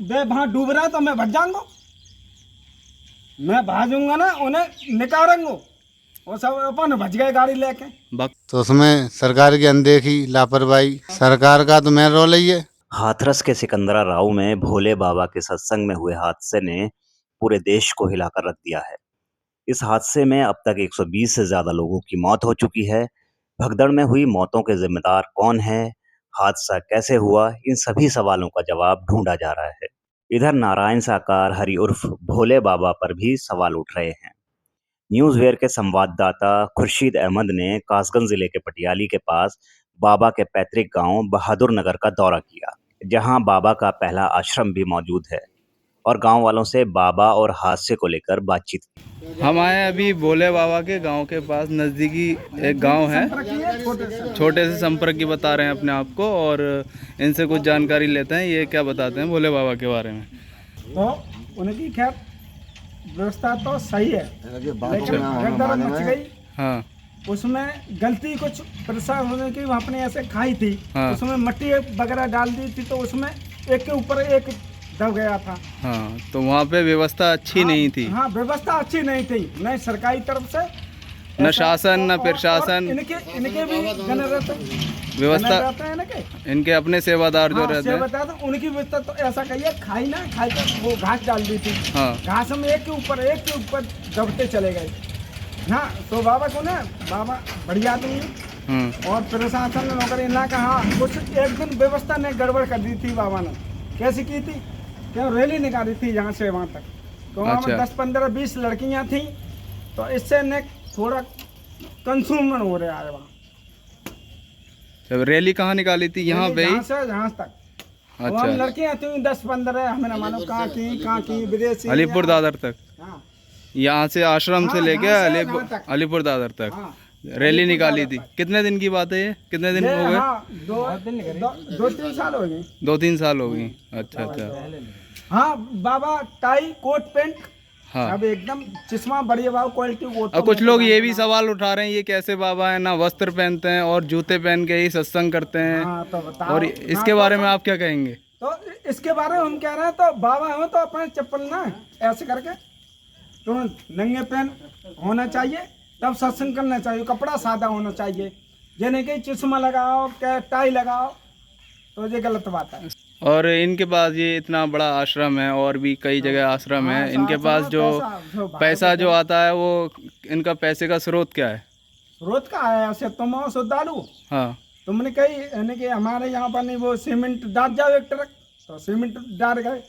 वे वहां डूब रहा है तो मैं भट जाऊंगा, मैं भाजूंगा ना उन्हें निकालेंगे, वो सब अपन भज गए गाड़ी लेके। तो उसमें सरकार की अनदेखी, लापरवाही, सरकार का तो मेन रोल ही है। हाथरस के सिकंदरा राव में भोले बाबा के सत्संग में हुए हादसे ने पूरे देश को हिलाकर रख दिया है। इस हादसे में अब तक 120 से ज्यादा लोगों की मौत हो चुकी है। भगदड़ में हुई मौतों के जिम्मेदार कौन है, हादसा कैसे हुआ, इन सभी सवालों का जवाब ढूंढा जा रहा है। इधर नारायण साकार हरि उर्फ भोले बाबा पर भी सवाल उठ रहे हैं। न्यूज़ वेयर के संवाददाता खुर्शीद अहमद ने कासगंज जिले के पटियाली के पास बाबा के पैतृक गांव बहादुर नगर का दौरा किया, जहां बाबा का पहला आश्रम भी मौजूद है, और गांव वालों से बाबा और हादसे को लेकर बातचीत की। हम आए अभी भोले बाबा के गांव के पास, नज़दीकी एक गांव है, छोटे से संपर्क की बता रहे हैं अपने आप को, और इनसे कुछ जानकारी लेते हैं ये क्या बताते हैं भोले बाबा के बारे में। तो उनकी खैर व्यवस्था तो सही है, लेकिन भगदड़ मच गई। हाँ उसमें गलती कुछ प्रसाद होने की वहाँ अपने ऐसे खाई थी। हाँ। उसमें मट्टी वगैरह डाल दी थी तो उसमें एक के ऊपर एक दब गया था। हाँ, तो वहाँ पे व्यवस्था अच्छी नहीं थी। हाँ, व्यवस्था अच्छी नहीं थी, न सरकारी तरफ से, न शासन न प्रशासन। इनके भी गने रहते, व्यवस्था रहते हैं इनके, इनके अपने सेवादार जो रहते हैं। बता दो उनकी व्यवस्था तो ऐसा कहिए खाई ना खाई तो वो घास डाल दी थी। हाँ। घास में एक के ऊपर दबते चले गए। हाँ, तो बाबा को ना, बाबा बढ़िया आदमी है, और प्रशासन ने नौकरी ना कहा। कुछ एक दिन व्यवस्था ने गड़बड़ कर दी थी बाबा ने। कैसी की थी, क्यों रैली निकाली थी यहाँ से वहाँ तक, तो वहाँ में 10, 15, 20 लड़कियाँ थी, तो इससे ने थोड़ा कंज्यूमन हो रहा है वहाँ। जब रैली कहाँ निकाली थी, यहाँ पे ही? यहाँ तक। अच्छा, हम लड़कियाँ थी 10, 15, हमें ना मानो कहाँ की विदेशी, अलीपुर दादर तक। हाँ। यहाँ से आश्रम से लेके अलीपुर दादर तक हाँ। रैली निकाली थी। कितने दिन की बात है ये, कितने दिन हो गए? हाँ, 2-3 साल हो गए। 2-3 साल हो गई। अच्छा अच्छा। हाँ, बाबा टाई कोट पैंट, हाँ, अब एकदम चश्मा बढ़िया बाबा क्वालिटी। और कुछ लोग ये भी सवाल उठा रहे हैं ये कैसे बाबा है ना वस्त्र पहनते हैं और जूते पहन के ही सत्संग करते हैं। हाँ, तो बताओ। और इसके बारे में आप क्या कहेंगे? तो इसके बारे में हम कह रहे हैं, तो बाबा हो तो अपने चप्पल ना ऐसे करके तो नंगे पैन होना चाहिए, तब सत्संग करना चाहिए। कपड़ा सादा होना चाहिए, ये नहीं कि चश्मा लगाओ क्या टाई लगाओ, तो ये गलत बात है। और इनके पास ये इतना बड़ा आश्रम है और भी कई जगह आश्रम है, इनके पास जो पैसा जो आता है वो इनका पैसे का स्रोत क्या है? स्रोत का है ऐसे तुम आओ श्रद्धालु। हाँ, तुमने कही यानी कि हमारे यहाँ पर नहीं, वो सीमेंट डाल जाओ एक ट्रक, तो सीमेंट डाल गए।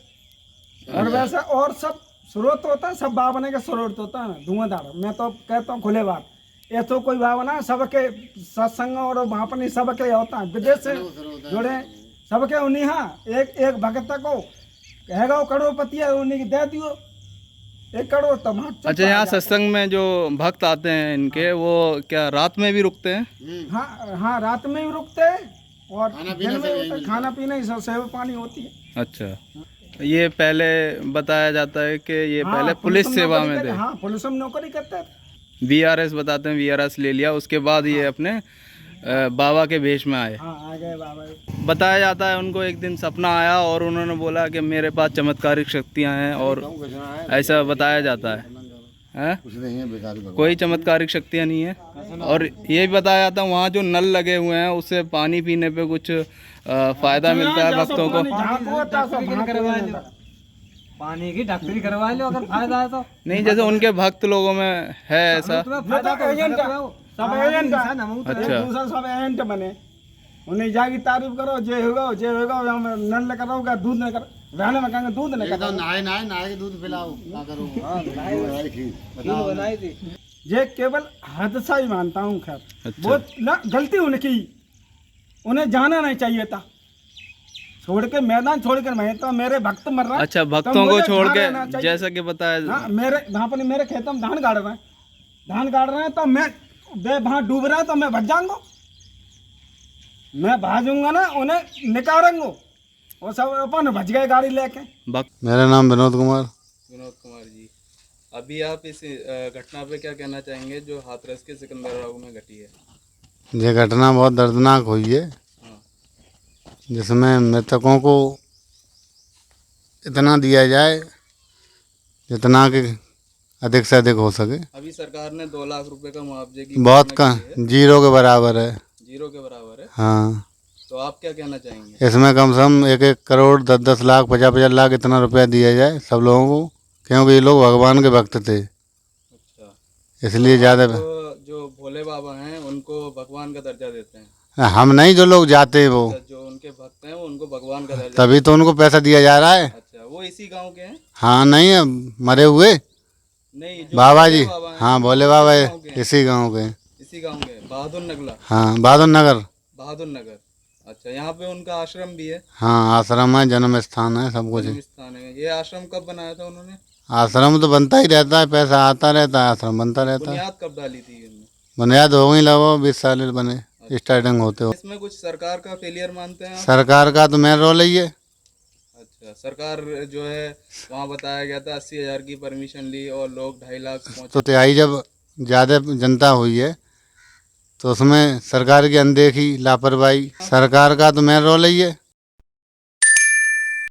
और वैसे और सब स्रोत होता है, सब भावने का स्रोत होता है ना, धुआंधार। मैं तो कहता हूँ खुले बात, ये तो कोई भावना सबके सत्संग और वहाँ पर नहीं सबके होता है, विदेश से जुड़े सबके उन्हीं। हाँ, एक भगत को कहेगा वो करोड़पति है, उन्हीं की दे दियो 1 करोड़ तो। अच्छा, यहाँ सत्संग में जो भक्त आते हैं इनके, वो क्या रात में भी रुकते हैं? हाँ हाँ, रात में भी रुकते हैं और दिन में रुकते, खाना पीना ही सेवा पानी होती है। अच्छा, ये पहले बताया जाता है कि ये पहले पुलिस सेवा में थे। हाँ, पुलिस में नौकरी करते थे। VRS बताते हैं, VRS ले लिया, उसके बाद ये अपने बाबा के भेष में आए। हाँ, आ गए बाबा। बताया जाता है उनको एक दिन सपना आया और उन्होंने बोला कि मेरे पास चमत्कारिक शक्तियां हैं, और ऐसा बताया जाता है। कोई चमत्कारिक शक्तियां नहीं है। और ये भी बताया जाता है वहाँ जो नल लगे हुए हैं उससे पानी पीने पे कुछ फायदा मिलता है भक्तों को। पानी की डॉक्टरी करवा लो अगर फायदा है तो। नहीं, जैसे उनके भक्त लोगों में है ऐसा। अच्छा, दूसरा सब एजेंट बने, उन्हें जागी तारीफ करो, जे होगा नल करोगे, दूध नहीं कर रहने में कहेंगे दूध नहीं करो, नहाए के दूध पिलाओ, क्या करो? बनाई थी ये केवल हादसा ही मानता हूँ। खैर, अच्छा। वो ना गलती उनकी, उन्हें जाना नहीं चाहिए था, छोड़ के मैदान छोड़ कर। मैं तो मेरे भक्त मर रहा है। अच्छा, भक्तों को छोड़ के, जैसा कि बताया। हाँ, मेरे वहाँ पर मेरे खेतों में धान गाड़ रहे हैं, तो मैं वहाँ डूब रहा है तो मैं भट जाऊंगा, मैं भाजूंगा ना उन्हें निकालेंगे, वो सब अपन भज गए गाड़ी लेके। मेरा नाम विनोद कुमार जी, अभी आप इस घटना पे क्या कहना चाहेंगे जो हाथरस के सिकंदरा राव में घटी है? ये घटना बहुत दर्दनाक हुई है, जिसमें मृतकों को इतना दिया जाए जितना कि अधिक से अधिक हो सके। अभी सरकार ने 2 लाख रुपए का मुआवजे की बहुत घोषणा का की है, जीरो के बराबर है। जीरो के बराबर है। हाँ, तो आप क्या कहना चाहेंगे? इसमें कम से कम 1-1 करोड़ 10-10 लाख 50-50 लाख इतना रुपया दिया जाए सब लोगों को, क्योंकि ये लोग भगवान के भक्त थे, अच्छा, इसलिए ज़्यादा। तो जो भोले बाबा हैं उनको भगवान का दर्जा देते हैं, हम नहीं, जो लोग जाते हैं वो, जो उनके भक्त हैं वो उनको भगवान का दर्जा तभी तो उनको पैसा दिया जा रहा है। अच्छा, वो इसी गांव के हैं? हाँ, नहीं मरे हुए नहीं, जो बाबा भोले जी, बाबा हैं, हाँ भोले बाबा इसी गांव के हैं? इसी गांव के। इसी गांव के, बहादुर नगला, हाँ, बहादुर नगर। बहादुर नगर। अच्छा, यहाँ पे उनका आश्रम भी है? हाँ, आश्रम है, जन्म स्थान है, सब कुछ है। जन्म स्थान है। ये आश्रम कब बनाया था उन्होंने? आश्रम तो बनता ही रहता है, पैसा आता रहता है, आश्रम बनता रहता है। बुनियाद कब डाली थी इनने? बुनियाद हो गई लगभग 20 साल बने, स्टार्टिंग होते हो। इसमें कुछ सरकार का फेलियर मानते हैं आप? सरकार का तो मेन रोल ही है। अच्छा, सरकार जो है वहाँ बताया गया था 80,000 की परमिशन ली और लोग 2.5 लाख पहुँचे। तो तिहाई जब ज़्यादा जनता हुई है तो उसमें सरकार की अनदेखी, लापरवाही, सरकार का तो मेन रोल ही है।